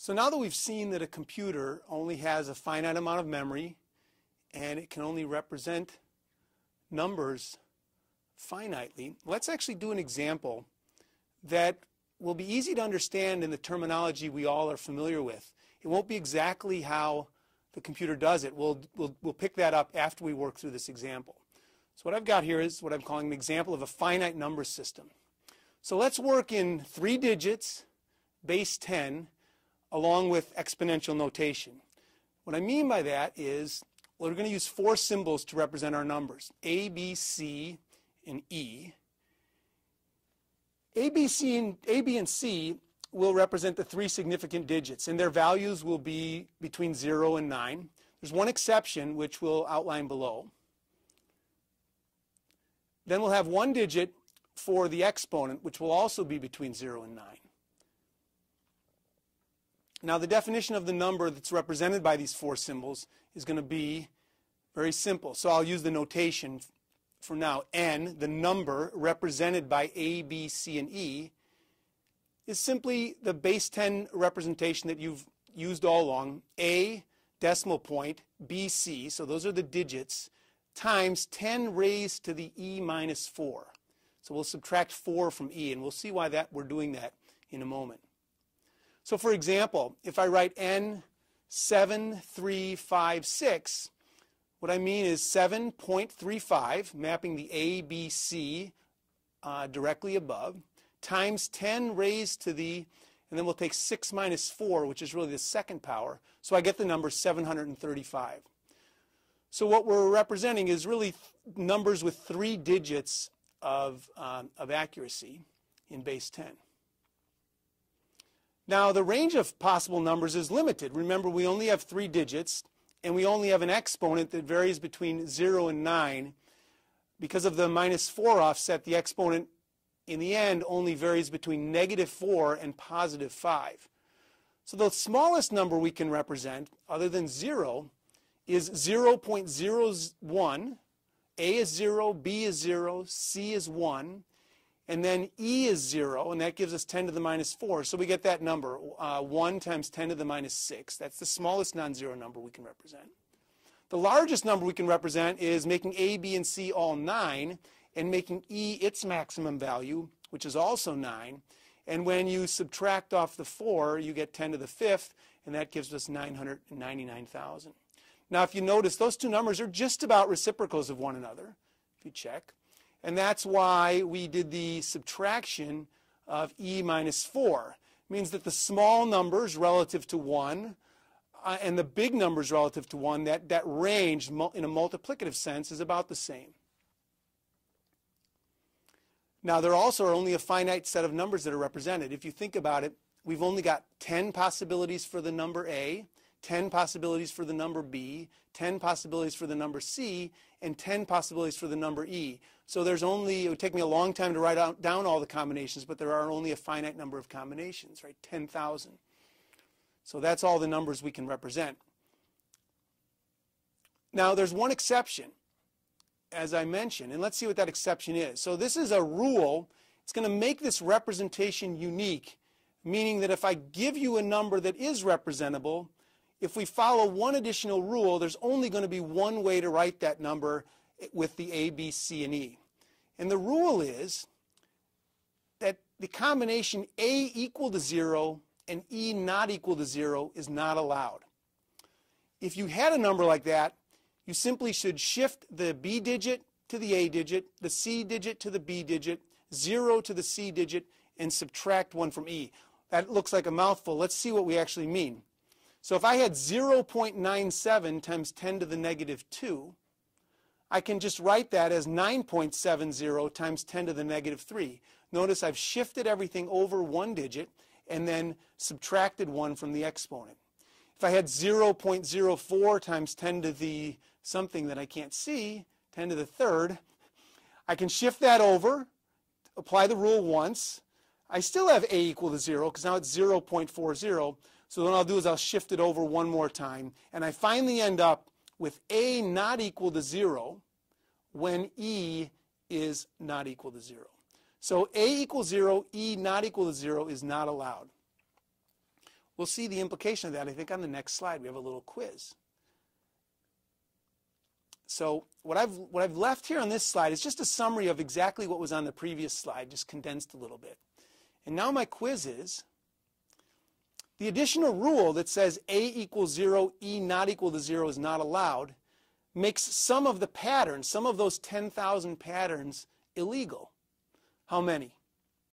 So now that we've seen that a computer only has a finite amount of memory and it can only represent numbers finitely, let's actually do an example that will be easy to understand in the terminology we all are familiar with. It won't be exactly how the computer does it. We'll pick that up after we work through this example. So what I've got here is what I'm calling an example of a finite number system. So let's work in 3 digits, base 10, along with exponential notation. What I mean by that is we're going to use 4 symbols to represent our numbers: A, B, C, and E. A, B, and C will represent the 3 significant digits, and their values will be between 0 and 9. There's one exception, which we'll outline below. Then we'll have 1 digit for the exponent, which will also be between 0 and 9. Now, the definition of the number that's represented by these 4 symbols is going to be very simple. So I'll use the notation for now. N, the number represented by A, B, C, and E, is simply the base 10 representation that you've used all along. A, decimal point, B, C, so those are the digits, times 10 raised to the E minus 4. So we'll subtract 4 from E, and we'll see why we're doing that in a moment. So for example, if I write n 7356, what I mean is 7.35, mapping the A, B, C directly above, times 10 raised to the, and then we'll take 6 minus 4, which is really the second power, so I get the number 735. So what we're representing is really numbers with 3 digits of accuracy in base 10. Now, the range of possible numbers is limited. Remember, we only have 3 digits, and we only have an exponent that varies between 0 and 9. Because of the minus 4 offset, the exponent in the end only varies between -4 and +5. So the smallest number we can represent, other than 0, is 0.01. A is 0, B is 0, C is 1. And then E is 0, and that gives us 10 to the minus 4. So we get that number, 1 times 10 to the minus 6. That's the smallest non-zero number we can represent. The largest number we can represent is making A, B, and C all 9, and making E its maximum value, which is also 9. And when you subtract off the 4, you get 10 to the 5th, and that gives us 999,000. Now, if you notice, those two numbers are just about reciprocals of one another, if you check. And that's why we did the subtraction of E minus 4. It means that the small numbers relative to 1 and the big numbers relative to 1, that range in a multiplicative sense is about the same. Now, there also are only a finite set of numbers that are represented. If you think about it, we've only got 10 possibilities for the number A, 10 possibilities for the number B, 10 possibilities for the number C, and 10 possibilities for the number E. So there's only, it would take me a long time to write down all the combinations, but there are only a finite number of combinations, right? 10,000. So that's all the numbers we can represent. Now there's one exception, as I mentioned, and let's see what that exception is. So this is a rule. It's going to make this representation unique, meaning that if I give you a number that is representable, if we follow one additional rule, there's only going to be one way to write that number with the A, B, C, and E. And the rule is that the combination A equal to 0 and E not equal to 0 is not allowed. If you had a number like that, you simply should shift the B digit to the A digit, the C digit to the B digit, 0 to the C digit, and subtract 1 from E. That looks like a mouthful. Let's see what we actually mean. So if I had 0.97 times 10 to the negative 2, I can just write that as 9.70 times 10 to the negative 3. Notice I've shifted everything over 1 digit and then subtracted 1 from the exponent. If I had 0.04 times 10 to the something that I can't see, 10 to the third, I can shift that over, apply the rule once. I still have A equal to 0 because now it's 0.40. So what I'll do is I'll shift it over one more time, and I finally end up with A not equal to 0 when E is not equal to 0. So A equals 0, E not equal to 0 is not allowed. We'll see the implication of that, I think, on the next slide. We have a little quiz. So what I've left here on this slide is just a summary of exactly what was on the previous slide, just condensed a little bit. And now my quiz is, the additional rule that says A equals 0, E not equal to 0 is not allowed, makes some of the patterns, some of those 10,000 patterns, illegal. How many?